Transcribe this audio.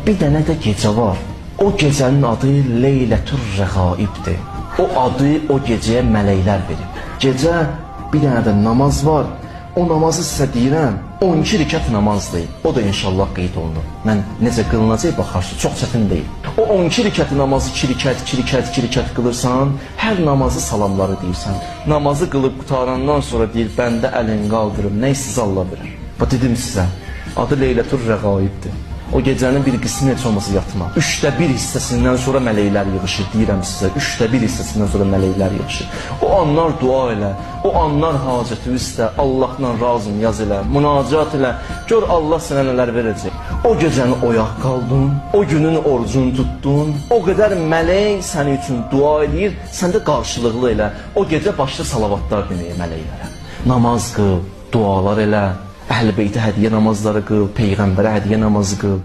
Bir dənə də gecə var. O gecənin adı Leylətur Rəğaibdir. O adı o gecəyə mələklər verib. Gecə bir dənə də namaz var. O namazı sizə deyirəm, 12 rükət namazdır. O da inşallah qeyd olunur. Mən necə qılınacaq baxarsın, çox çətin deyil. O 12 rükət namazı 2 rükət qılırsan, hər namazı salamları deyirsən. Namazı qılıb qutarandan sonra deyir, bəndə əlin qaldırım, nə istəsə Allah verir. Bax dedim sizə, adı Leylətur Rəğaibdir. O gecənin bir qismi heç olmasa yatma. 1/3 hissəsindən sonra mələklər yığışır, deyirəm sizə. 1/3 hissəsindən sonra mələklər yığışır. O anlar dua elə, o anlar hacəti istə, Allahla razım yaz elə, münacat elə. Gör Allah sənə nələr verəcək. O gecəni oyaq qaldın, o günün orucunu tutdun, o qədər mələk sənin üçün dua edir, sən də qarşılıqlı elə. O gecə başla salavatlar deməyə mələklərə. Namaz qıl, dualar elə. Əhl-i Beytə hədiyyə namazları qıl, Peyğəmbərə hədiyyə namazı qıl.